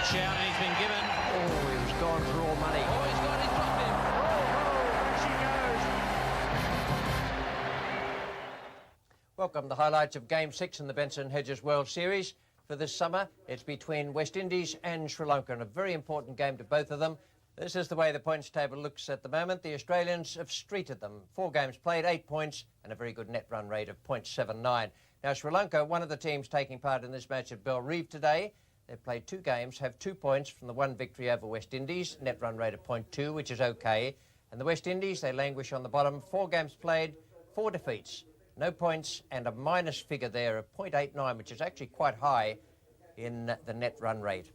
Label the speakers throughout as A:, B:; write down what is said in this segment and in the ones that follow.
A: shout, and he's been given.
B: Oh, he was gone for all money.
A: Oh, he's got his dropped him.
B: Welcome to the highlights of Game 6 in the Benson Hedges World Series. For this summer, it's between West Indies and Sri Lanka, and a very important game to both of them. This is the way the points table looks at the moment. The Australians have streeted them. 4 games played, 8 points, and a very good net run rate of .79. Now, Sri Lanka, one of the teams taking part in this match at Belrive today. They've played 2 games, have 2 points from the 1 victory over West Indies, net run rate of .2, which is okay. And the West Indies, they languish on the bottom. 4 games played, 4 defeats. No points, and a minus figure there of .89, which is actually quite high in the net run rate.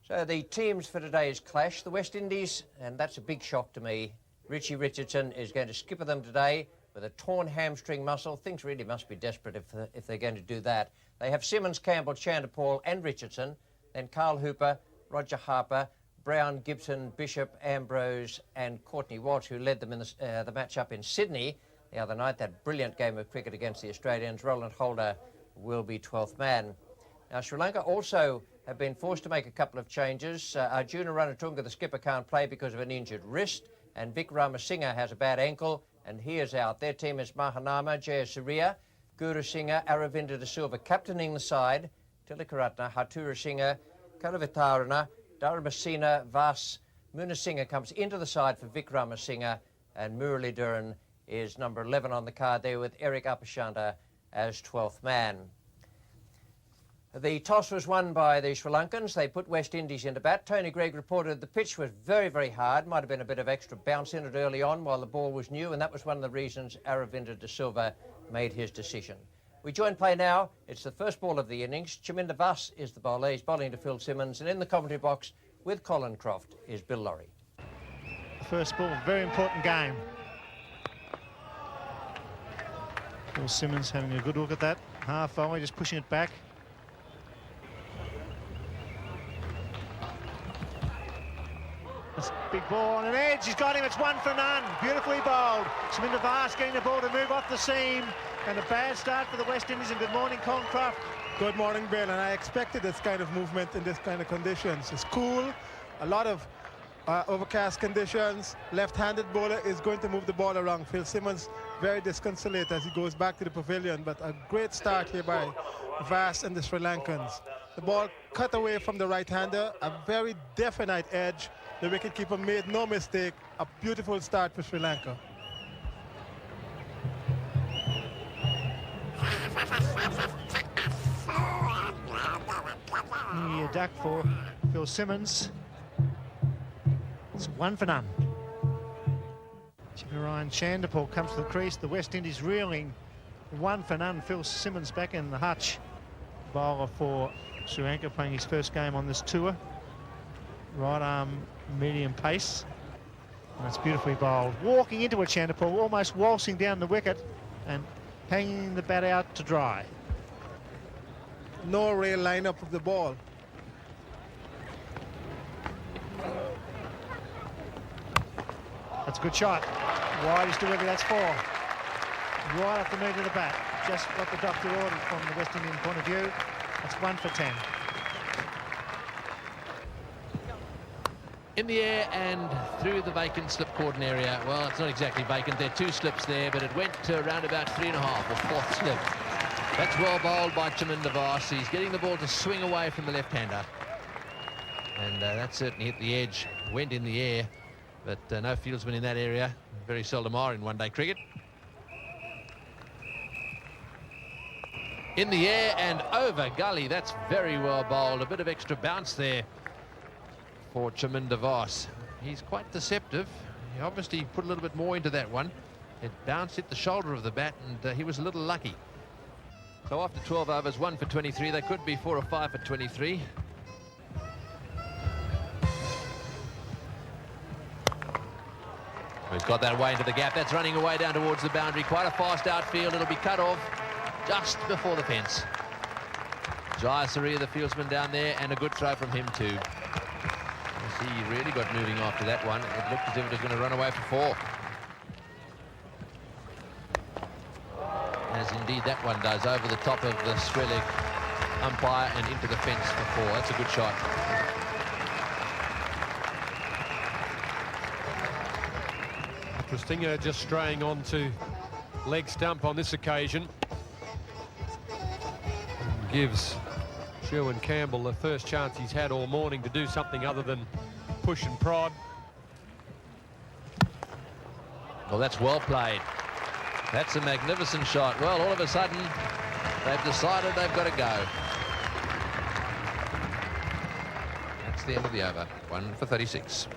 B: So the teams for today's clash, the West Indies, and that's a big shock to me. Richie Richardson is going to skipper them today with a torn hamstring muscle. Things really must be desperate if they're going to do that. They have Simmons, Campbell, Chanderpaul and Richardson, then Carl Hooper, Roger Harper, Brown, Gibson, Bishop, Ambrose and Courtney Walsh, who led them in the match-up in Sydney the other night, that brilliant game of cricket against the Australians. Roland Holder will be 12th man. Now, Sri Lanka also have been forced to make a couple of changes. Arjuna Ranatunga, the skipper, can't play because of an injured wrist, and Vic Ramasinghe has a bad ankle, and he is out. Their team is Mahanama, Jayasuriya, Guru Singha, Aravinda de Silva captaining the side, Tilakaratna, Hatura Singha, Kalavitarana, Dharmasena, Vas, Munasinghe comes into the side for Vic Ramasinghe, and Murali Dhuran is number 11 on the card there with Eric Apashanta as 12th man. The toss was won by the Sri Lankans. They put West Indies into bat. Tony Greig reported the pitch was very, very hard. Might have been a bit of extra bounce in it early on while the ball was new, and that was one of the reasons Aravinda de Silva made his decision. We join play now. It's the first ball of the innings. Chaminda Vas is the bowler. He's bowling to Phil Simmons, and in the commentary box with Colin Croft is Bill Laurie.
C: First ball, very important game. Phil Simmons having a good look at that. Half volley, just pushing it back. That's a big ball on an edge. He's got him. It's 1 for none. Beautifully bowled. Chaminda Vas getting the ball to move off the seam. And a bad start for the West Indies. And good morning, Colin Croft.
D: Good morning, Bill. And I expected this kind of movement in this kind of conditions. It's cool. A lot of overcast conditions. Left-handed bowler is going to move the ball around. Phil Simmons very disconsolate as he goes back to the pavilion, but a great start here by Vas and the Sri Lankans. The ball cut away from the right-hander, a very definite edge. The wicketkeeper made no mistake. A beautiful start for Sri Lanka.
C: A duck for Phil Simmons. It's 1 for none. Ryan Chanderpaul comes to the crease. The West Indies reeling. 1 for none. Phil Simmons back in the hutch. Bowler for Sri Lanka, playing his first game on this tour. Right arm, medium pace. And it's beautifully bowled. Walking into a Chanderpaul, almost waltzing down the wicket and hanging the bat out to dry.
D: No real lineup of the ball.
C: That's a good shot. Widest delivery, that's 4. Right off the meat of the bat. Just what the doctor ordered from the West Indian point of view. That's 1 for 10.
A: In the air and through the vacant slip cordon area. Well, it's not exactly vacant. There are 2 slips there, but it went to around about 3.5, or 4th slip. That's well bowled by Chaminda Vas. He's getting the ball to swing away from the left-hander. And that certainly hit the edge, went in the air. But no fieldsmen in that area. Very seldom are in one-day cricket. In the air and over gully. That's very well bowled. A bit of extra bounce there for Chaminda Vas. He's quite deceptive. He obviously put a little bit more into that one. It bounced, hit the shoulder of the bat, and he was a little lucky. So after 12 overs, 1 for 23. They could be 4 or 5 for 23. He's got that away into the gap. That's running away down towards the boundary. Quite a fast outfield. It'll be cut off just before the fence. Jayasuriya, the fieldsman down there, and a good throw from him too. He really got moving after that one. It looked as if it was going to run away for 4. As indeed that one does, over the top of the Sri Lanka umpire and into the fence for 4. That's a good shot.
E: Christina just straying onto leg stump on this occasion. Gives Sherwin Campbell the first chance he's had all morning to do something other than push and prod.
A: Well, that's well played. That's a magnificent shot. Well, all of a sudden, they've decided they've got to go. That's the end of the over. 1 for 36.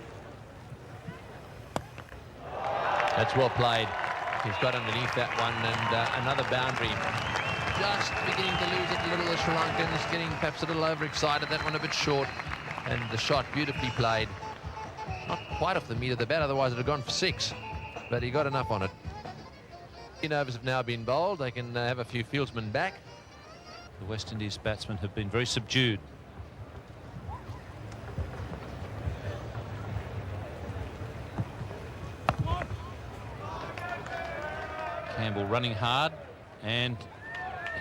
A: That's well played. He's got underneath that one, and another boundary. Just beginning to lose it a little, the Sri Lankans, getting perhaps a little overexcited. That one a bit short, and the shot beautifully played. Not quite off the meat of the bat, otherwise it would have gone for 6. But he got enough on it. 10 overs have now been bowled. They can have a few fieldsmen back.
F: The West Indies batsmen have been very subdued. Campbell running hard, and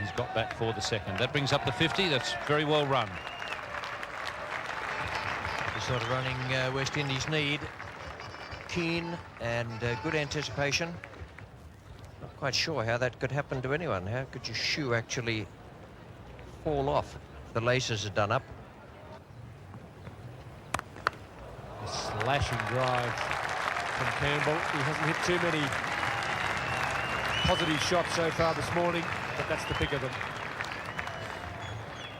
F: he's got back for the second. That brings up the 50. That's very well run.
B: The sort of running West Indies need. Keen and good anticipation. Not quite sure how that could happen to anyone. How could your shoe actually fall off? The laces are done up.
E: A slashing drive from Campbell. He hasn't hit too many positive shots so far this morning, but that's the pick of them.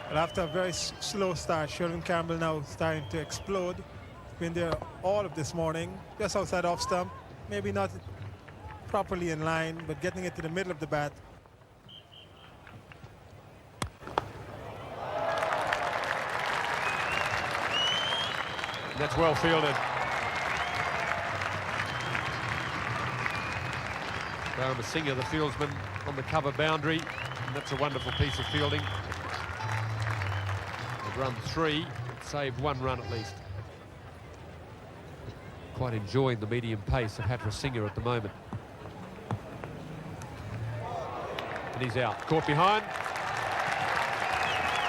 D: Well, after a very slow start, Sherwin Campbell now starting to explode. Been there all of this morning, just outside off stump. Maybe not properly in line, but getting it to the middle of the bat.
E: That's well fielded. Dharma Singh, the fieldsman, on the cover boundary, and that's a wonderful piece of fielding. They've run 3, saved 1 run at least. Quite enjoying the medium pace of Hatra Singh at the moment. And he's out. Caught behind.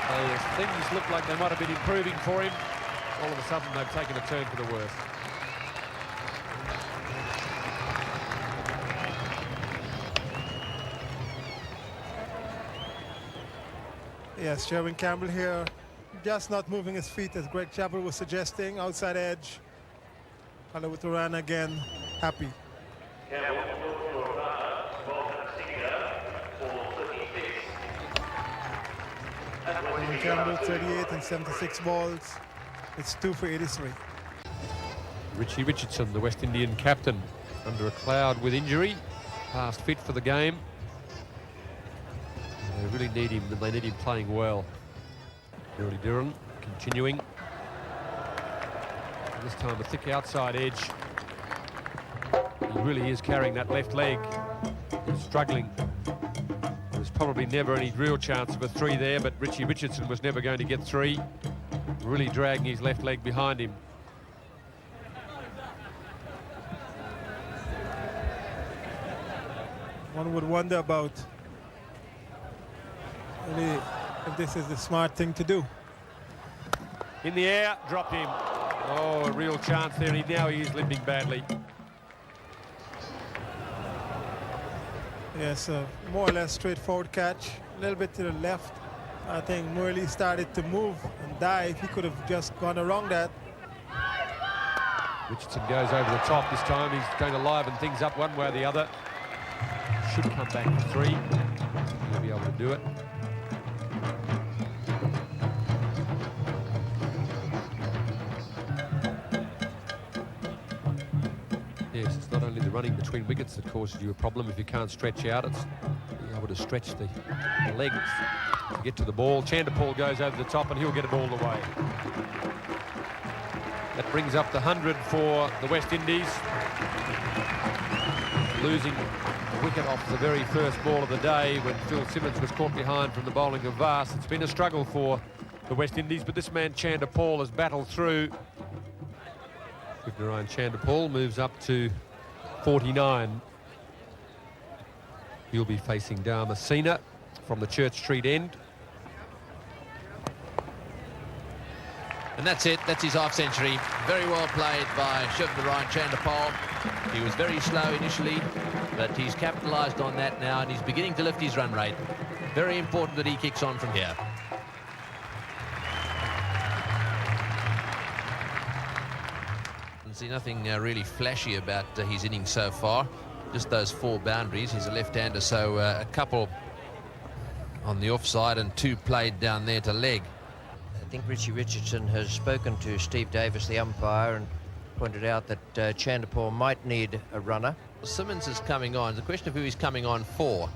E: So things look like they might have been improving for him. All of a sudden they've taken a turn for the worse.
D: Yes, Sherwin Campbell here, just not moving his feet as Greg Chappell was suggesting. Outside edge. Hello with Turan again, happy. Campbell 38 and 76 balls. It's 2 for 83.
E: Richie Richardson, the West Indian captain, under a cloud with injury, past fit for the game. They really need him, and they need him playing well. Murali Dhiran continuing. And this time a thick outside edge. He really is carrying that left leg. He's struggling. There's probably never any real chance of a 3 there, but Richie Richardson was never going to get 3. Really dragging his left leg behind him.
D: One would wonder about really if this is the smart thing to do.
E: In the air, dropped him. Oh, a real chance there. Now he is limping badly.
D: Yes, more or less straightforward catch. A little bit to the left. I think Murali started to move and dive. He could have just gone around that.
E: Richardson goes over the top this time. He's going to liven things up one way or the other. Should come back for 3. He'll be able to do it. Yes, it's not only the running between wickets that causes you a problem. If you can't stretch out, it's being able to stretch the legs to get to the ball. Chanderpaul goes over the top and he'll get it all the way. That brings up the 100 for the West Indies. Losing a wicket off the very first ball of the day when Phil Simmons was caught behind from the bowling of Vass. It's been a struggle for the West Indies, but this man Chanderpaul has battled through. Narayan Chanderpaul moves up to 49. He'll be facing Dharma Singh from the Church Street end.
A: And that's it. That's his half century. Very well played by Shivnarine Chandapal. He was very slow initially, but he's capitalised on that now, and he's beginning to lift his run rate. Very important that he kicks on from here. See nothing really flashy about his innings so far. Just those 4 boundaries. He's a left-hander, so a couple on the offside and 2 played down there to leg.
B: I think Richie Richardson has spoken to Steve Davis, the umpire, and pointed out that Chandapal might need a runner.
A: Simmons is coming on. It's a question of who he's coming on for.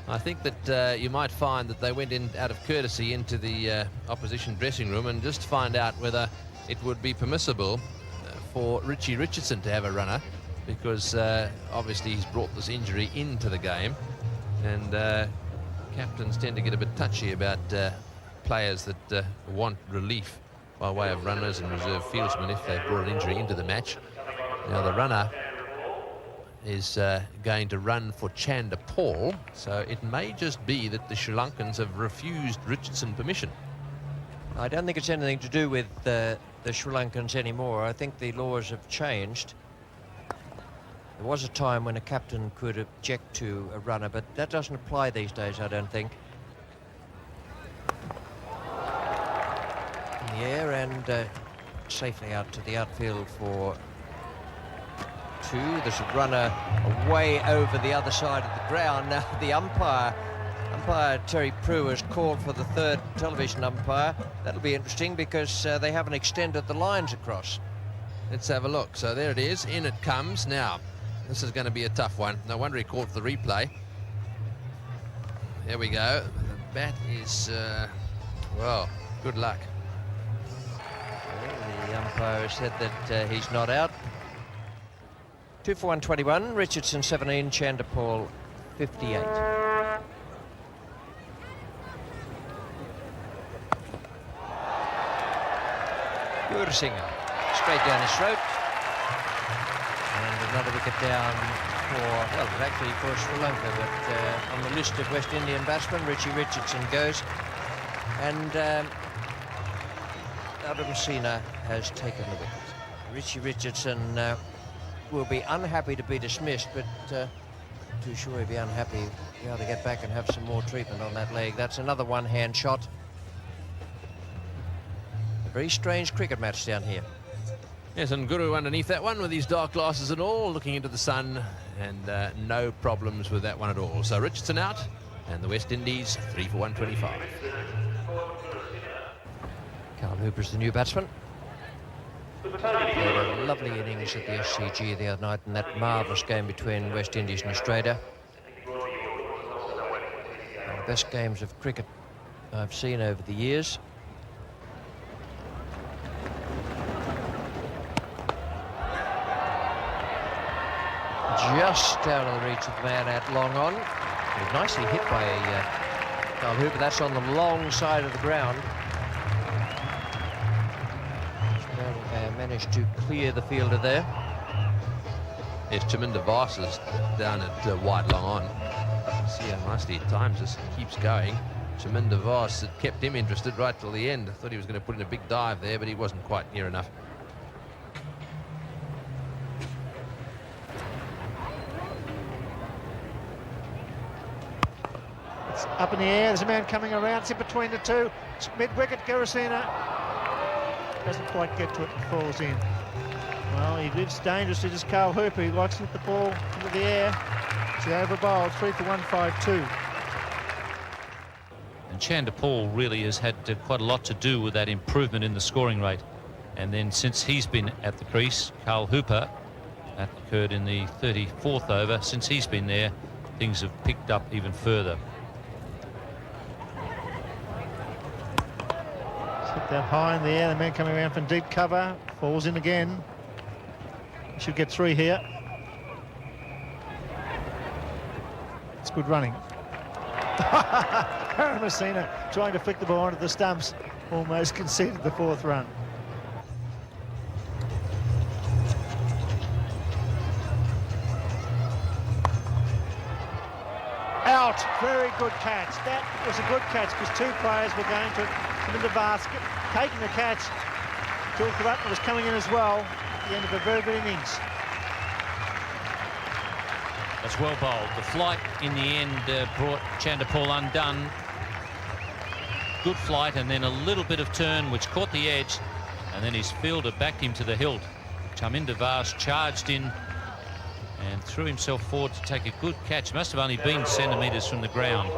A: I think that you might find that they went in out of courtesy into the opposition dressing room and just find out whether it would be permissible for Richie Richardson to have a runner, because obviously he's brought this injury into the game, and captains tend to get a bit touchy about players that want relief by way of runners and reserve fieldsmen if they've brought an injury into the match. Now the runner is going to run for Chandapal, so it may just be that the Sri Lankans have refused Richardson permission.
B: I don't think it's anything to do with the Sri Lankans anymore. I think the laws have changed. There was a time when a captain could object to a runner, but that doesn't apply these days, I don't think. In the air and safely out to the outfield for 2. There's a runner way over the other side of the ground. Now the umpire Terry Prue has called for the 3rd television umpire. That'll be interesting because they haven't extended the lines across.
A: Let's have a look. So there it is. In it comes. Now, this is going to be a tough one. No wonder he called for the replay. There we go. The bat is, well, good luck.
B: Well, the umpire has said that he's not out. 2 for 121. Richardson 17, Chandapal 58. Gursinger, straight down his throat. And another wicket down for, well, actually for Sri Lanka, but on the list of West Indian batsmen, Richie Richardson goes. And Adam Sina has taken the wicket. Richie Richardson will be unhappy to be dismissed, but too sure he'll be unhappy to be able to get back and have some more treatment on that leg. That's another one-hand shot. A very strange cricket match down here.
A: Yes, and Guru underneath that one with his dark glasses and all, looking into the sun, and no problems with that one at all. So Richardson out, and the West Indies 3 for 125.
B: Carl Hooper's the new batsman. He had a lovely innings at the SCG the other night in that marvellous game between West Indies and Australia. One of the best games of cricket I've seen over the years. Just out of the reach of the man at long on. It was nicely hit by Carl Hooper. That's on the long side of the ground. Managed to clear the fielder there.
A: Yes, Chaminda Vaas is down at wide long on. See how nicely at times this keeps going. Chaminda Vaas had kept him interested right till the end. I thought he was going to put in a big dive there, but he wasn't quite near enough.
C: It's up in the air. There's a man coming around. It's in between the 2. Mid-wicket, Garasina doesn't quite get to it and falls in. Well, he lives dangerously, just Carl Hooper. He likes to hit the ball into the air. It's the over bowl, 3 for 152.
F: And Chandapal really has had quite a lot to do with that improvement in the scoring rate. And then since he's been at the crease, Carl Hooper, that occurred in the 34th over, since he's been there, things have picked up even further.
C: Hit that high in the air. The man coming around from deep cover falls in again. He should get 3 here. It's good running. Messina trying to flick the ball onto the stumps, almost conceded the 4th run. Out. Very good catch. That was a good catch because 2 players were going to it. In the basket, taking the catch, Phil Button was coming in as well at the end of a very good innings.
F: That's well bowled. The flight in the end brought Chanderpaul undone. Good flight and then a little bit of turn which caught the edge, and then his fielder backed him to the hilt. Chaminda Vaas charged in and threw himself forward to take a good catch. Must have only been centimetres from the ground.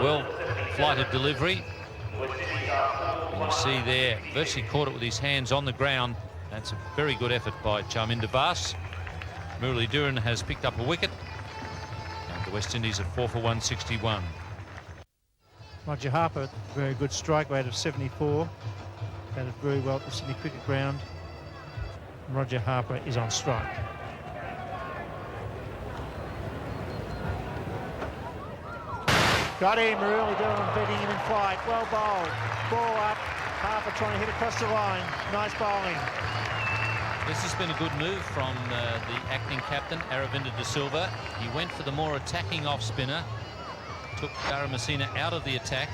F: Well flighted delivery. And you see there, virtually caught it with his hands on the ground. That's a very good effort by Chaminda Vaas. Murali Dhuran has picked up a wicket. And the West Indies are 4 for 161.
C: Roger Harper, very good strike rate of 74. Batted very well at the Sydney Cricket Ground. Roger Harper is on strike. Got him, Murali Dhuran beating him in flight. Well bowled. Ball up. Harper trying to hit across the line. Nice bowling.
F: This has been a good move from the acting captain, Aravinda De Silva. He went for the more attacking off-spinner. Took Messina out of the attack.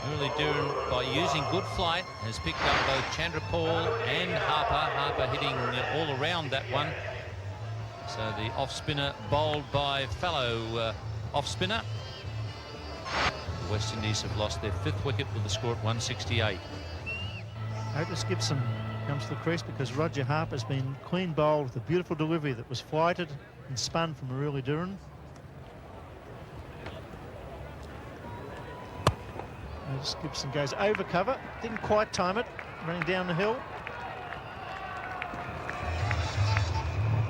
F: Murali Dhuran, by using good flight, has picked up both Chanderpaul and Harper. Harper hitting all around that one. So the off-spinner bowled by fellow off-spinner. The West Indies have lost their 5th wicket with the score at 168.
C: Otis Gibson comes to the crease because Roger Harper's been clean bowled with a beautiful delivery that was flighted and spun from Murali Dhuran. Otis Gibson goes over cover, didn't quite time it, running down the hill.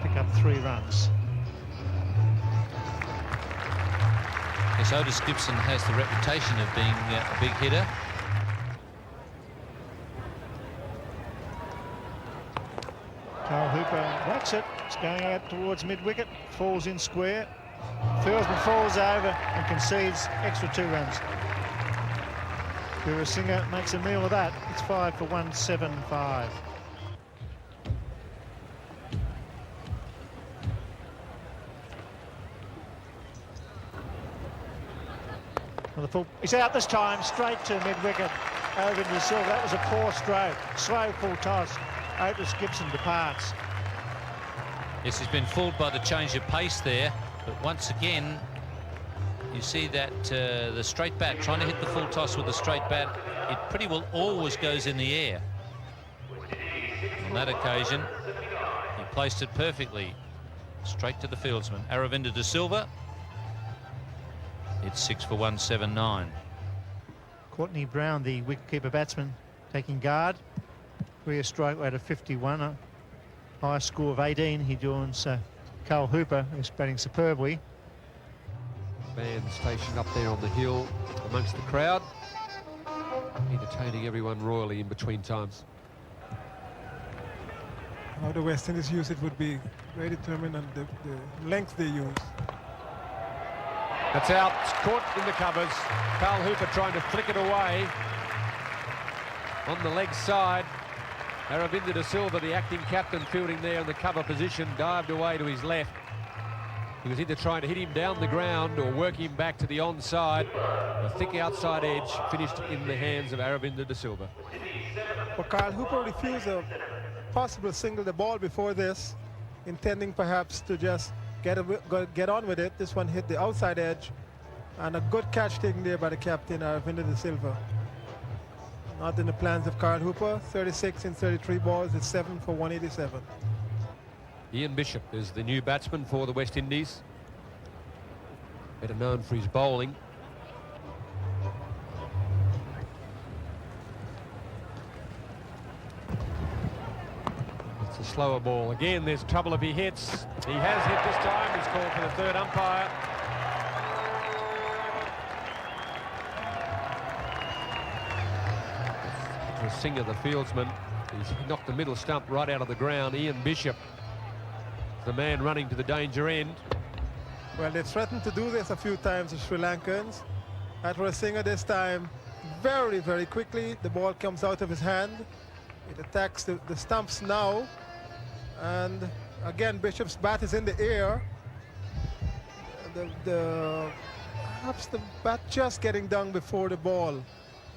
C: Pick up 3 runs.
F: Yes, Otis Gibson has the reputation of being a big hitter.
C: Carl Hooper whacks it. It's going out towards mid-wicket. Falls in square. Fieldsman falls over and concedes extra 2 runs. Singer makes a meal of that. It's 5 for 175. Well, the full, he's out this time, straight to mid-wicket. Over to Silva. That was a poor stroke. Slow full toss. Otis Gibson departs.
F: Yes, he's been fooled by the change of pace there, but once again you see that the straight bat, trying to hit the full toss with the straight bat, it pretty well always goes in the air. On that occasion he placed it perfectly straight to the fieldsman, Aravinda De Silva. It's 6 for 179.
C: Courtney Brown, the wicketkeeper batsman, taking guard. Career strike rate of 51, a high score of 18. He joins Carl Hooper, who's batting superbly.
E: Man stationed up there on the hill amongst the crowd, entertaining everyone royally in between times.
D: How the West Indies use it would be very determined on the length they use.
E: That's out. It's caught in the covers. Carl Hooper trying to flick it away. On the leg side, Aravinda De Silva, the acting captain, fielding there in the cover position, dived away to his left. He was either trying to hit him down the ground or work him back to the onside. The thick outside edge finished in the hands of Aravinda De Silva.
D: But Carl Hooper refused a possible single the ball before this, intending perhaps to just get on with it. This one hit the outside edge, and a good catch taken there by the captain, Aravinda De Silva. Not in the plans of Carl Hooper. 36 in 33 balls. It's 7 for 187.
E: Ian Bishop is the new batsman for the West Indies, better known for his bowling. It's a slower ball. Again, there's trouble if he hits. He has hit this time. He's called for the 3rd umpire. The Singer, the fieldsman, he's knocked the middle stump right out of the ground. Ian Bishop, the man running to the danger end.
D: Well, they threatened to do this a few times, the Sri Lankans. Singer this time, very, very quickly, the ball comes out of his hand. It attacks the stumps now. And again, Bishop's bat is in the air. Perhaps the bat just getting down before the ball.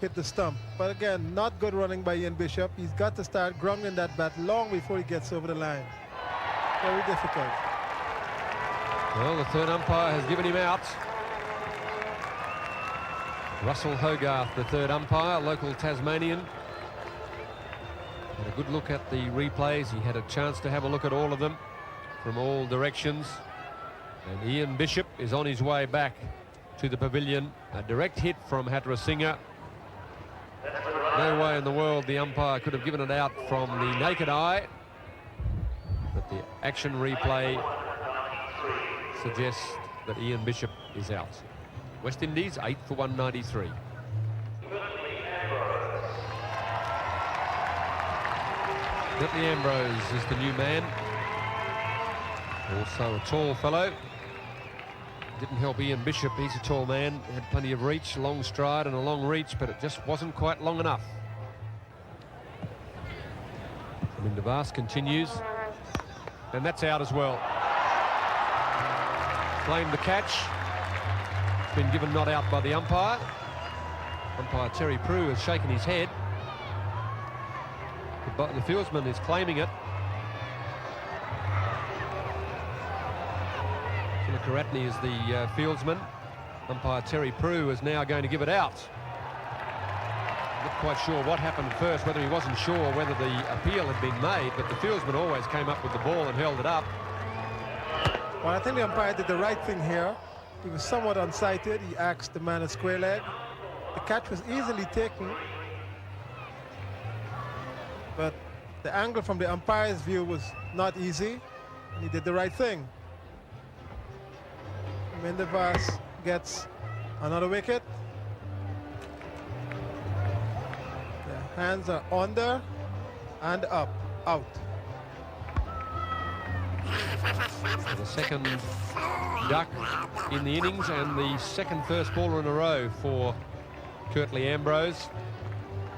D: hit the stump. But again, not good running by Ian Bishop. He's got to start grounding that bat long before he gets over the line. Very difficult.
E: Well, the third umpire has given him out. Russell Hogarth, the third umpire, local Tasmanian. Had a good look at the replays. He had a chance to have a look at all of them from all directions. And Ian Bishop is on his way back to the pavilion. A direct hit from Hatrasinghe. No way in the world the umpire could have given it out from the naked eye. But the action replay suggests that Ian Bishop is out. West Indies 8 for 193. Curtly Ambrose is the new man. Also a tall fellow. Didn't help Ian Bishop, he's a tall man. Had plenty of reach, long stride and a long reach, but it just wasn't quite long enough. Mindavas continues. And that's out as well. Claimed the catch. Been given not out by the umpire. Umpire Terry Prue has shaken his head. The fieldsman is claiming it. Karatney is the fieldsman. Umpire Terry Prue is now going to give it out. Not quite sure what happened first, whether he wasn't sure whether the appeal had been made, but the fieldsman always came up with the ball and held it up.
D: Well, I think the umpire did the right thing here. He was somewhat unsighted. He asked the man a square leg. The catch was easily taken, but the angle from the umpire's view was not easy, and he did the right thing. Mindavas gets another wicket. The hands are under and up, out.
E: So the second duck in the innings and the second first baller in a row for Curtly Ambrose.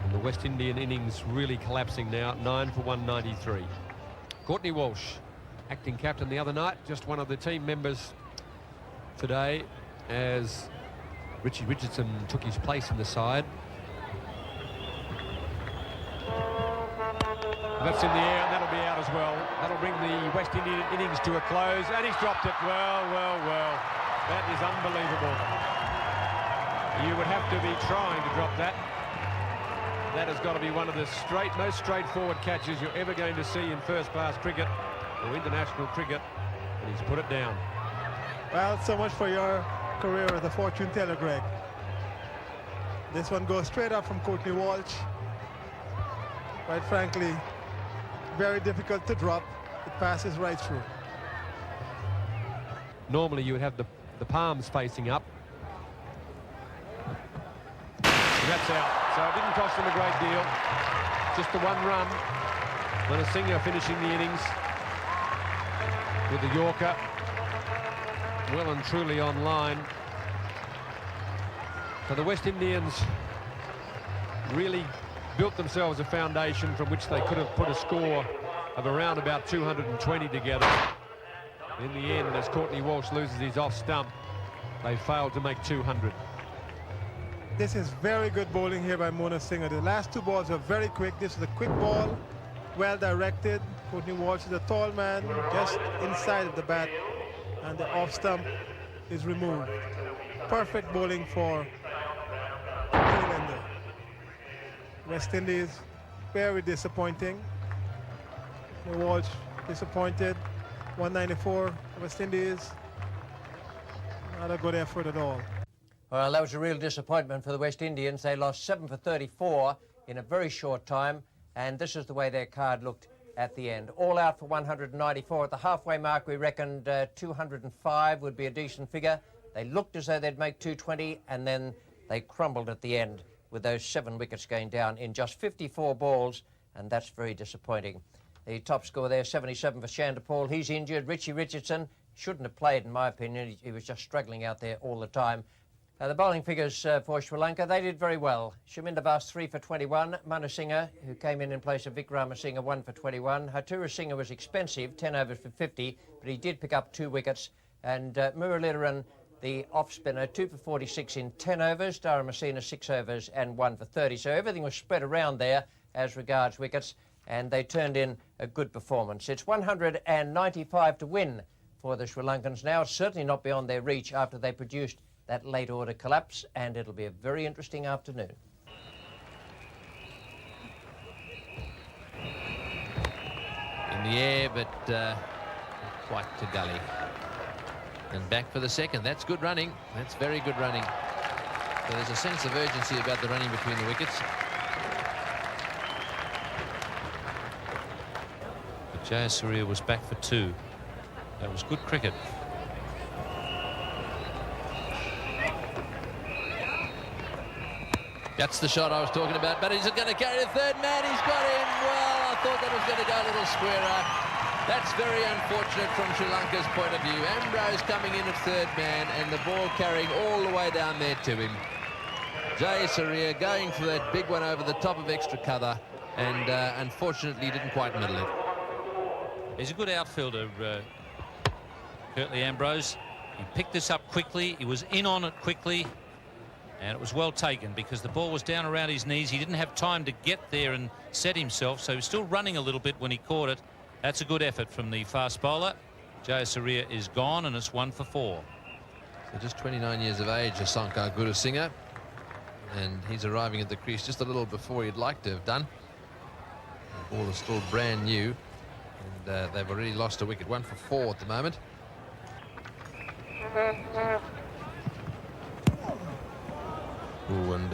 E: And the West Indian innings really collapsing now, 9 for 193. Courtney Walsh, acting captain the other night, just one of the team members today as Richie Richardson took his place in the side. That's in the air, and that'll be out as well. That'll bring the West Indian innings to a close, and he's dropped it. Well. That is unbelievable. You would have to be trying to drop that. That has got to be one of the most straightforward catches you're ever going to see in first-class cricket or international cricket, and he's put it down.
D: Well, so much for your career as a fortune teller, Greg. This one goes straight up from Courtney Walsh. Quite frankly, very difficult to drop. It passes right through.
E: Normally you would have the palms facing up. And that's out. So it didn't cost them a great deal. Just the one run. Lanka finishing the innings with the Yorker. Well and truly online. So the West Indians really built themselves a foundation from which they could have put a score of around about 220 together. In the end, as Courtney Walsh loses his off stump, they failed to make 200.
D: This is very good bowling here by Mona Singh. The last two balls were very quick. This is a quick ball, well directed. Courtney Walsh is a tall man, just inside of the bat, and the off stump is removed. Perfect bowling for Englander. West Indies, very disappointing. Walsh disappointed. 194, West Indies. Not a good effort at all.
B: Well, that was a real disappointment for the West Indians. They lost 7 for 34 in a very short time, and this is the way their card looked at the end. All out for 194. At the halfway mark, we reckoned 205 would be a decent figure. They looked as though they'd make 220, and then they crumbled at the end with those 7 wickets going down in just 54 balls, and that's very disappointing. The top score there, 77 for Chanderpaul. He's injured. Richie Richardson shouldn't have played, in my opinion. He was just struggling out there all the time. The bowling figures for Sri Lanka, they did very well. Shaminda Vas 3 for 21. Manasinghe, who came in place of Vikramasinghe, 1 for 21. Hatura Singh was expensive, 10 overs for 50, but he did pick up 2 wickets. And Muralidharan the off-spinner, 2 for 46 in 10 overs, Dara Messina 6 overs and 1 for 30. So everything was spread around there as regards wickets, and they turned in a good performance. It's 195 to win for the Sri Lankans now. It's certainly not beyond their reach after they produced that late order collapse, and it'll be a very interesting afternoon.
A: In the air, but quite to gully. And back for the second. That's good running. That's very good running. So there's a sense of urgency about the running between the wickets.
F: But Jayasuriya was back for 2. That was good cricket.
A: That's the shot I was talking about, but he's going to carry the third man. He's got him. Well, I thought that was going to go a little squarer. That's very unfortunate from Sri Lanka's point of view. Ambrose coming in at third man and the ball carrying all the way down there to him. Jayasuriya going for that big one over the top of extra cover, and unfortunately didn't quite middle it.
F: He's a good outfielder, Curtly Ambrose. He picked this up quickly. He was in on it quickly. And it was well taken because the ball was down around his knees. He didn't have time to get there and set himself, so he was still running a little bit when he caught it. That's a good effort from the fast bowler. Jayasuriya is gone, and it's 1 for 4.
A: So just 29 years of age, Asankar Gurusinghe, and he's arriving at the crease just a little before he'd like to have done. The ball is still brand new, and they've already lost a wicket. 1 for 4 at the moment. Ooh, and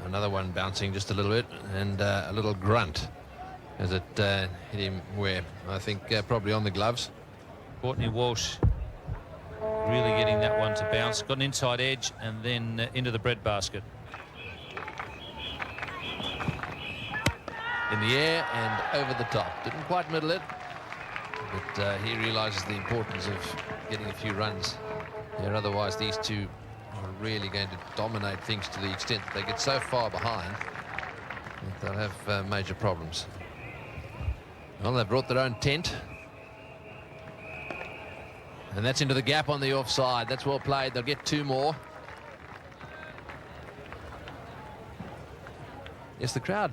A: another one bouncing just a little bit, and a little grunt as it hit him where? I think probably on the gloves.
F: Courtney Walsh really getting that one to bounce. Got an inside edge and then into the breadbasket.
A: In the air and over the top. Didn't quite middle it, but he realises the importance of getting a few runs here. Otherwise, these two are really going to dominate things to the extent that they get so far behind that they'll have major problems. Well, they've brought their own tent, and that's into the gap on the offside. That's well played. They'll get 2 more. Yes, the crowd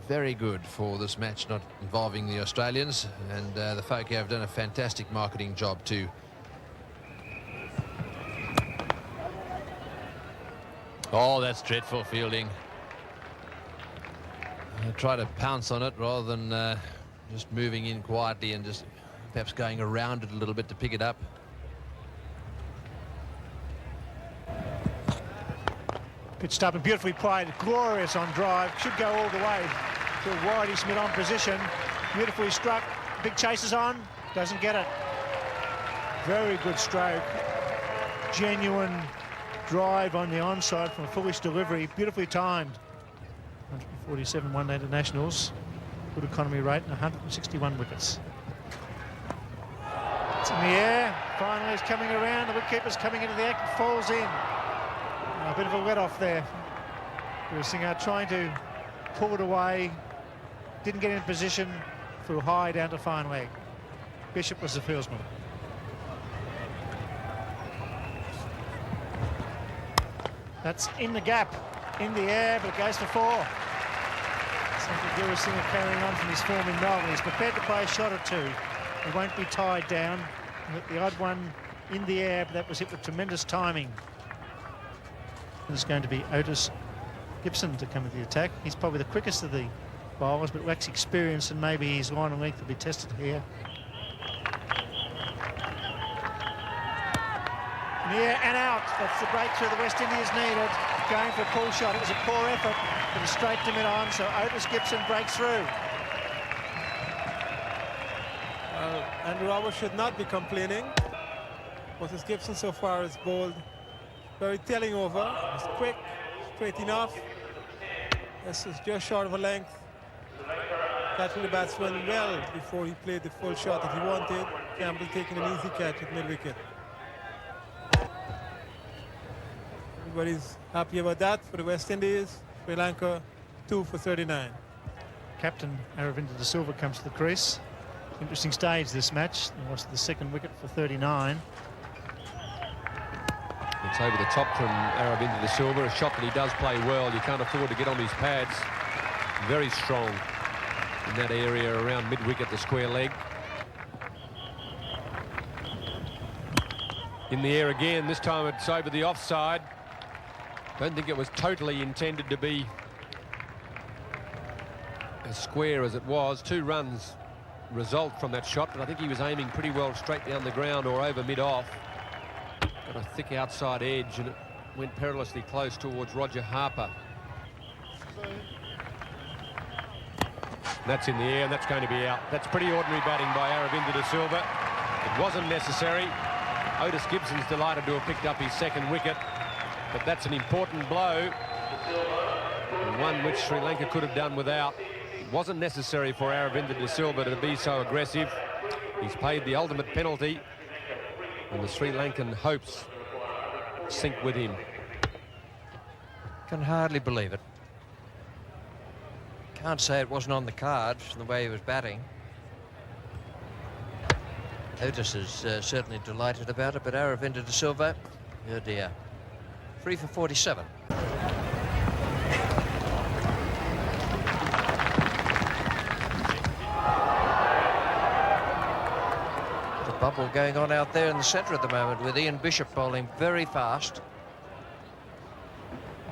A: very good for this match not involving the Australians, and the folk here have done a fantastic marketing job too. Oh, that's dreadful fielding. I try to pounce on it rather than just moving in quietly and just perhaps going around it a little bit to pick it up.
C: Pitched up and beautifully played. Glorious on drive. Should go all the way to a wideish mid-on position. Beautifully struck. Big chases on. Doesn't get it. Very good stroke. Genuine drive on the onside from a foolish delivery. Beautifully timed. 147 one-day internationals. Good economy rate and 161 wickets. It's in the air. Finally it's coming around. The wicketkeeper's coming into the act. Falls in. A bit of a let-off there. Gurusinghe trying to pull it away. Didn't get in position. Flew high down to fine leg. Bishop was the fieldsman. That's in the gap, in the air, but it goes for 4. Gurusinghe carrying on from his form in Melbourne. He's prepared to play a shot or 2. He won't be tied down. The odd one in the air, but that was hit with tremendous timing. There's going to be Otis Gibson to come to the attack. He's probably the quickest of the bowlers, but lacks experience, and maybe his line and length will be tested here. In the air and out. That's the breakthrough the West Indies needed. Going for a pull shot. It was a poor effort, but it's straight to mid-on, so Otis Gibson breaks through.
D: Andrew Roberts should not be complaining. Otis Gibson so far has bowled very telling over. It's quick, straight enough. This is just short of a length. Catching the batsman well before he played the full shot that he wanted. Campbell taking an easy catch at mid-wicket. Everybody's happy about that for the West Indies. Sri Lanka 2 for 39.
C: Captain Aravinda De Silva comes to the crease. Interesting stage this match. He lost the second wicket for 39.
E: It's over the top from Aravinda De Silva, a shot that he does play well. You can't afford to get on his pads. Very strong in that area around mid-wicket, the square leg. In the air again, this time it's over the offside. Don't think it was totally intended to be as square as it was. 2 runs result from that shot, but I think he was aiming pretty well straight down the ground or over mid-off. Got a thick outside edge, and it went perilously close towards Roger Harper. That's in the air, and that's going to be out. That's pretty ordinary batting by Aravinda De Silva. It wasn't necessary. Otis Gibson's delighted to have picked up his 2nd wicket, but that's an important blow, and one which Sri Lanka could have done without. It wasn't necessary for Aravinda De Silva to be so aggressive. He's paid the ultimate penalty, and the Sri Lankan hopes sink with him.
B: Can hardly believe it. Can't say it wasn't on the cards from the way he was batting. Otis is certainly delighted about it, but Aravinda De Silva, oh dear. 3 for 47. The bubble going on out there in the centre at the moment with Ian Bishop bowling very fast.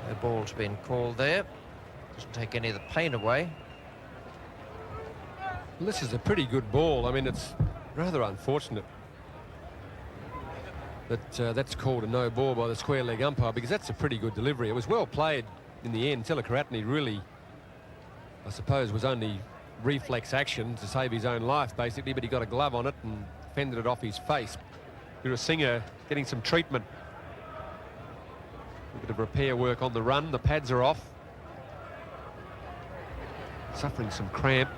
B: No ball's been called there. Doesn't take any of the pain away.
E: Well, this is a pretty good ball. I mean, it's rather unfortunate that that's called a no ball by the square leg umpire, because that's a pretty good delivery. It was well played in the end. Tilakaratne really, I suppose, was only reflex action to save his own life, basically, but he got a glove on it and fended it off his face. Gurusingha getting some treatment. A bit of repair work on the run. The pads are off. Suffering some cramp.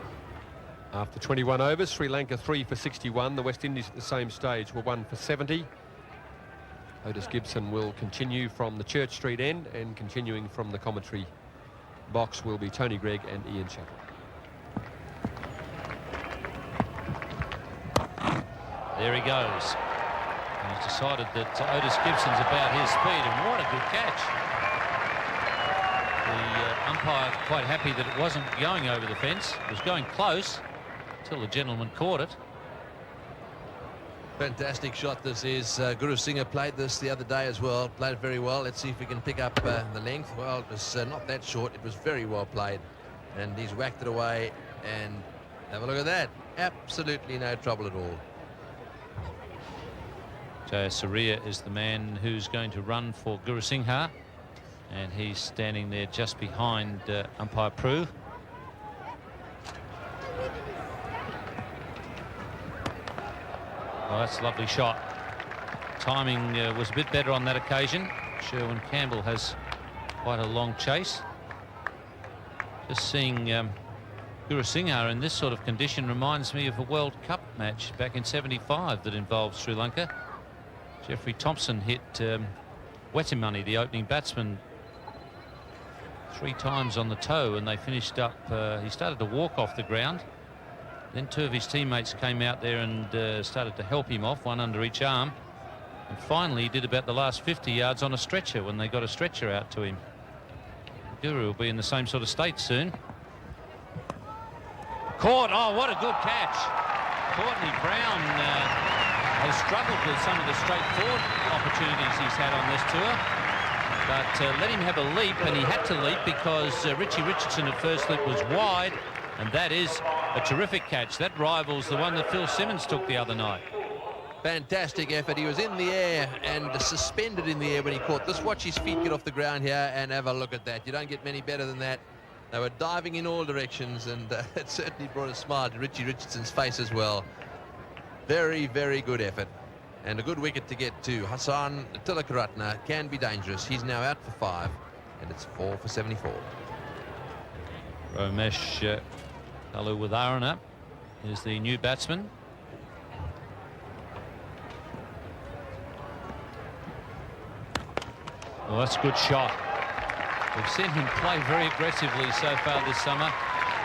E: After 21 overs, Sri Lanka 3 for 61. The West Indies at the same stage were 1 for 70. Otis Gibson will continue from the Church Street end, and continuing from the commentary box will be Tony Gregg and Ian Chappell.
F: There he goes. He's decided that Otis Gibson's about his speed, and what a good catch. The umpire quite happy that it wasn't going over the fence. It was going close until the gentleman caught it.
A: Fantastic shot this is. Gurusingha played this the other day as well. Played it very well. Let's see if we can pick up the length. Well, it was not that short. It was very well played. And he's whacked it away. And have a look at that. Absolutely no trouble at all.
F: Jayasuriya is the man who's going to run for Gurusingha. And he's standing there just behind umpire Prue. Oh, that's a lovely shot. Timing was a bit better on that occasion. Sherwin Campbell has quite a long chase. Just seeing Gurusingha in this sort of condition reminds me of a World Cup match back in '75 that involved Sri Lanka. Jeffrey Thompson hit Wetimani, the opening batsman, 3 times on the toe, and they finished up. He started to walk off the ground. Then 2 of his teammates came out there and started to help him off, 1 under each arm. And finally, he did about the last 50 yards on a stretcher when they got a stretcher out to him. Guru will be in the same sort of state soon. Caught. Oh, what a good catch. Courtney Brown has struggled with some of the straightforward opportunities he's had on this tour. But let him have a leap, and he had to leap because Richie Richardson at first leap was wide, and that is a terrific catch. That rivals the one that Phil Simmons took the other night.
A: Fantastic effort. He was in the air and suspended in the air when he caught this. Watch his feet get off the ground here and have a look at that. You don't get many better than that. They were diving in all directions, and it certainly brought a smile to Richie Richardson's face as well. Very, very good effort. And a good wicket to get to. Hassan Tilakaratne can be dangerous. He's now out for 5, and it's 4 for 74.
F: Romesh Kaluwitharana is the new batsman. Well, that's a good shot. We've seen him play very aggressively so far this summer.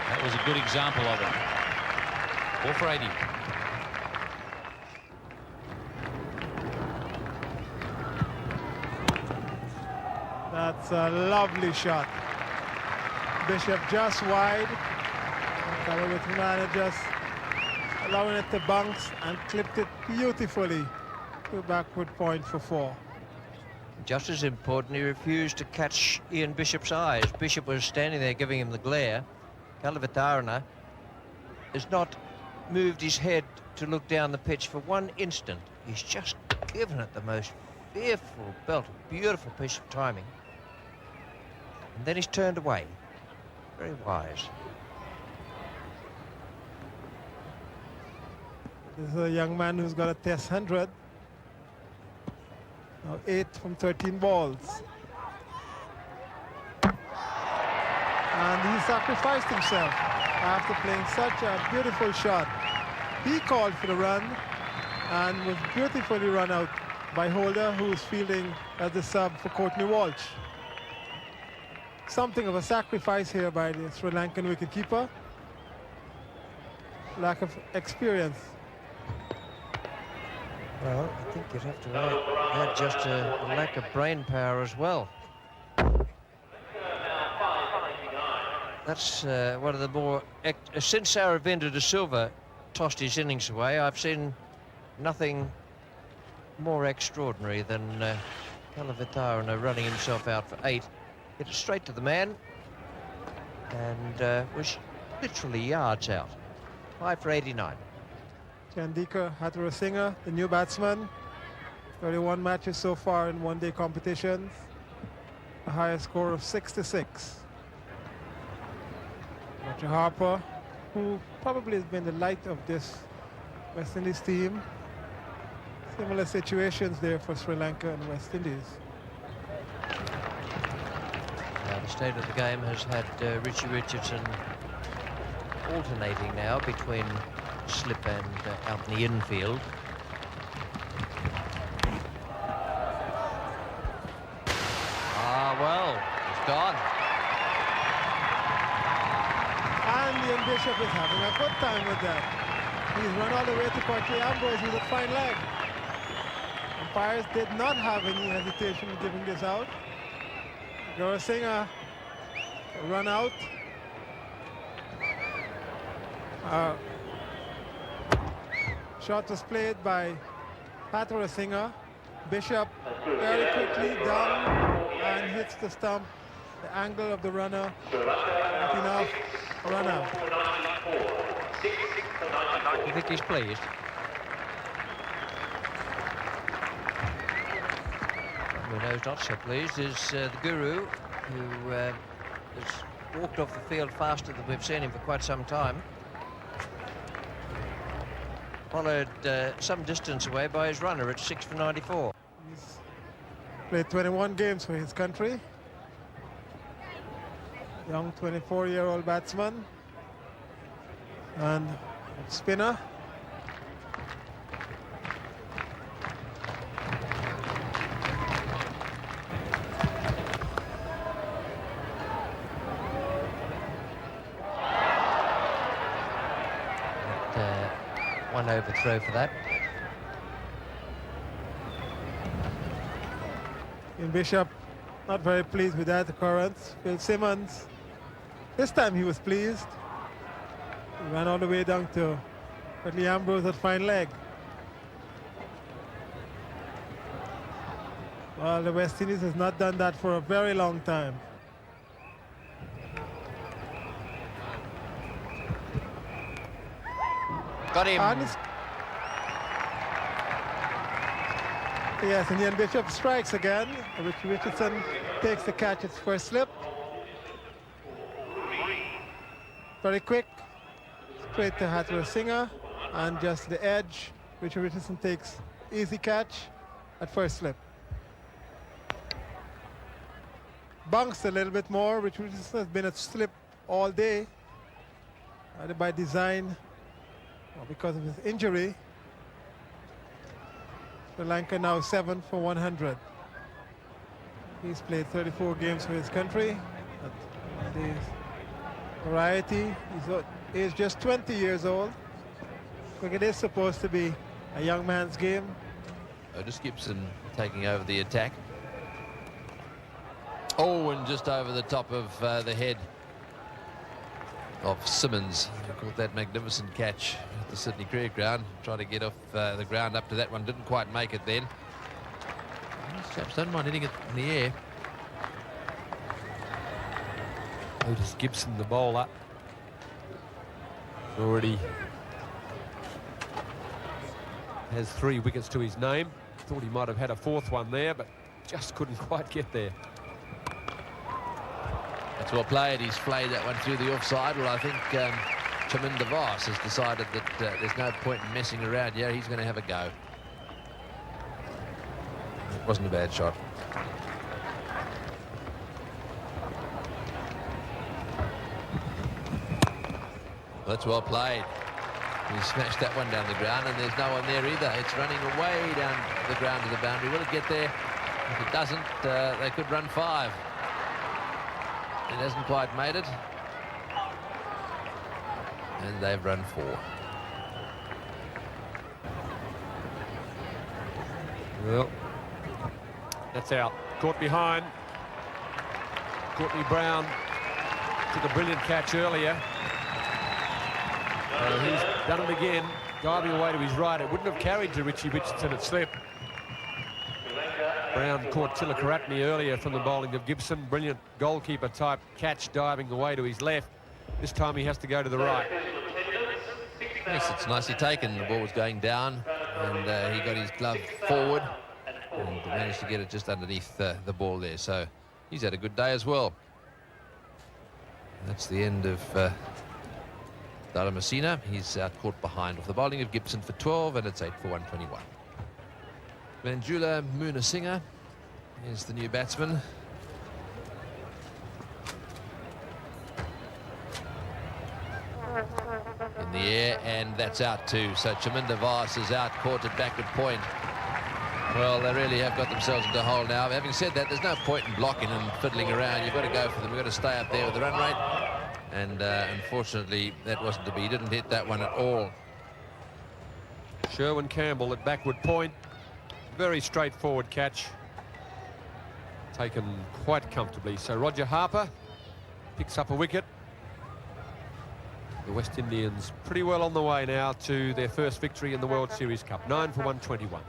F: That was a good example of it. 4 for 80.
D: That's a lovely shot. Bishop just wide. Kawawitumana just allowing it to bounce and clipped it beautifully to backward point for 4.
B: Just as important, he refused to catch Ian Bishop's eyes. Bishop was standing there giving him the glare. Kalavitarana has not moved his head to look down the pitch for one instant. He's just given it the most fearful belt, a beautiful piece of timing. And then he's turned away. Very wise.
D: This is a young man who's got a test 100. Now 8 from 13 balls. And he sacrificed himself after playing such a beautiful shot. He called for the run and was beautifully run out by Holder, who was fielding as the sub for Courtney Walsh. Something of a sacrifice here by the Sri Lankan wicketkeeper. Lack of experience.
B: Well, I think you'd have to add just a lack of brain power as well. That's one of the more... Since Aravinda de Silva tossed his innings away, I've seen nothing more extraordinary than Kalavitarana running himself out for 8. Hit it straight to the man and was literally yards out. 5 for 89.
D: Chandika Hatharasinghe, the new batsman. 31 matches so far in one-day competitions. A highest score of 66. Roger Harper, who probably has been the light of this West Indies team. Similar situations there for Sri Lanka and West Indies.
B: The state of the game has had Richie Richardson alternating now between slip and out in the infield. Well, it's gone.
D: And Ian Bishop is having a good time with that. He's run all the way to Courtney Ambrose with a fine leg. Umpires did not have any hesitation in giving this out. Gaurasinghe run out. Shot was played by Hatharasinghe. Bishop very quickly down and hits the stump. The angle of the runner, not enough, run out.
B: You think he's pleased? Who knows not so pleased is the Guru, who has walked off the field faster than we've seen him for quite some time. Followed some distance away by his runner at 6 for 94.
D: He's played 21 games for his country. Young 24-year-old batsman and spinner.
B: One overthrow for that.
D: Ian Bishop not very pleased with that occurrence. Phil Simmons, this time he was pleased. He ran all the way down to Courtney Ambrose at fine leg. Well, the West Indies has not done that for a very long time.
B: Got him.
D: Yes, and Ian Bishop strikes again. Richie Richardson takes the catch, its first slip. Very quick, straight to Hatharasinghe, and just the edge. Richie Richardson takes easy catch at first slip. Bounced a little bit more. Richie Richardson has been at slip all day, either by design or because of his injury. Sri Lanka now 7 for 100. He's played 34 games for his country. At the variety, he's just 20 years old. Cricket is supposed to be a young man's game.
A: Otis Gibson taking over the attack. Oh, and just over the top of the head of Simmons. He caught that magnificent catch at the Sydney Cricket Ground. Tried to get off the ground up to that one. Didn't quite make it then. These chaps don't mind hitting it in the air.
E: Otis Gibson, the bowler, already has 3 wickets to his name. Thought he might have had a 4th one there, but just couldn't quite get there.
A: That's well played. He's played that one through the offside. Well, I think Chaminda Vaas has decided that there's no point in messing around here. He's going to have a go. It wasn't a bad shot. That's well played. He smashed that one down the ground, and there's no one there either. It's running away down the ground to the boundary. Will it get there? If it doesn't, they could run 5. It hasn't quite made it. And they've run 4.
E: Well, that's out. Caught behind. Courtney Brown took a brilliant catch earlier. He's done it again, diving away to his right. It wouldn't have carried to Richie Richardson, it slipped. Brown caught Tilakaratne earlier from the bowling of Gibson. Brilliant goalkeeper type catch, diving away to his left. This time he has to go to the right.
A: Yes, it's nicely taken. The ball was going down, and he got his glove forward and managed to get it just underneath the ball there. So he's had a good day as well. That's the end of Daramasina. He's out caught behind with the bowling of Gibson for 12, and it's 8 for 121. Manjula Munasinghe is the new batsman. In the air, and that's out too. So Chaminda Vaas is out, caught at backward point. Well, they really have got themselves into a hole now. Having said that, there's no point in blocking and fiddling around. You've got to go for them. You've got to stay up there with the run rate. And unfortunately, that wasn't to be. He didn't hit that one at all.
E: Sherwin Campbell at backward point. Very straightforward catch. Taken quite comfortably. So Roger Harper picks up a wicket. The West Indians pretty well on the way now to their first victory in the World Series Cup. 9 for 121.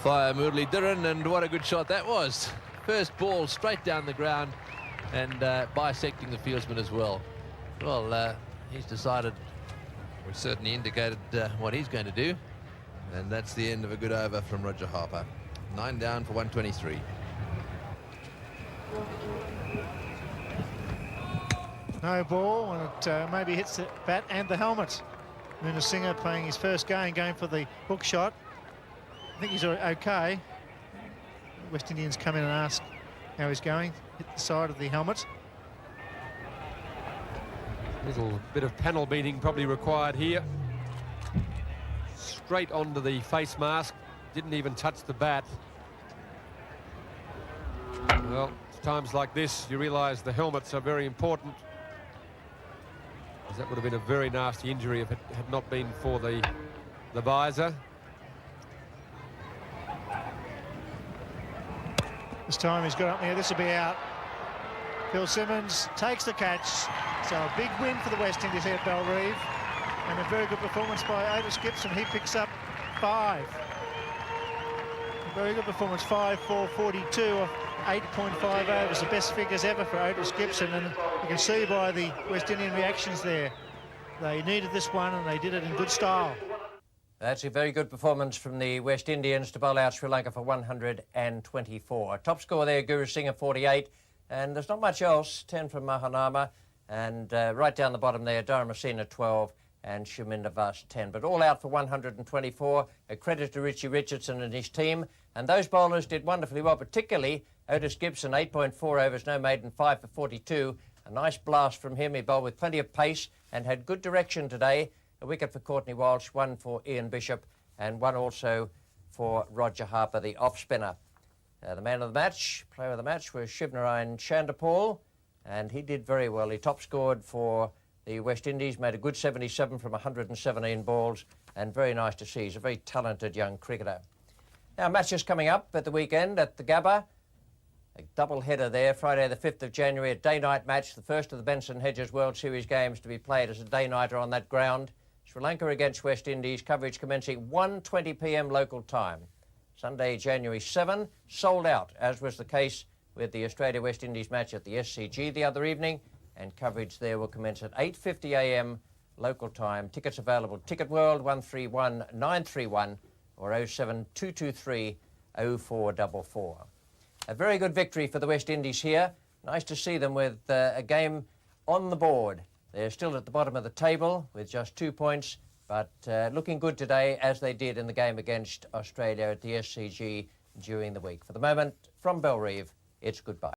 A: Fire Murali Dhiran, and what a good shot that was. First ball straight down the ground and bisecting the fieldsman as well. Well, he's decided, or certainly indicated what he's going to do, and that's the end of a good over from Roger Harper. 9 down for 123.
C: No ball, and it maybe hits the bat and the helmet. Munasinghe playing his first game, going for the hook shot. I think he's okay. West Indians come in and ask how he's going. Hit the side of the helmet.
E: Little bit of panel beating probably required here. Straight onto the face mask. Didn't even touch the bat. Well, it's times like this you realise the helmets are very important. That would have been a very nasty injury if it had not been for the visor.
C: This time he's got up there. This will be out. Phil Simmons takes the catch. So a big win for the West Indies here at Belrive. And a very good performance by Otis Gibson. He picks up 5. A very good performance, 5 for 42 of 8.5 overs. The best figures ever for Otis Gibson. And you can see by the West Indian reactions there, they needed this one and they did it in good style.
B: That's a very good performance from the West Indians to bowl out Sri Lanka for 124. Top score there, Guru Singh at 48. And there's not much else. 10 from Mahanama. And right down the bottom there, Daramasina 12 and Chaminda Vaas 10. But all out for 124. A credit to Richie Richardson and his team. And those bowlers did wonderfully well, particularly Otis Gibson, 8.4 overs, no maiden, 5 for 42. A nice blast from him. He bowled with plenty of pace and had good direction today. A wicket for Courtney Walsh, 1 for Ian Bishop, and 1 also for Roger Harper, the off-spinner. The man of the match, player of the match, was Shivnarine Chanderpaul, and he did very well. He top-scored for The West Indies made a good 77 from 117 balls, and very nice to see. He's a very talented young cricketer. Now, matches coming up at the weekend at the Gabba. A double header there, Friday the 5th of January, a day-night match, the first of the Benson Hedges World Series games to be played as a day-nighter on that ground. Sri Lanka against West Indies, coverage commencing 1:20 p.m. local time. Sunday, January 7, sold out, as was the case with the Australia-West Indies match at the SCG the other evening, and coverage there will commence at 8:50 a.m. local time. Tickets available, Ticket World, 131 931 or 07223 0444. A very good victory for the West Indies here. Nice to see them with a game on the board. They're still at the bottom of the table with just 2 points, but looking good today, as they did in the game against Australia at the SCG during the week. For the moment, from Bellerive, it's goodbye.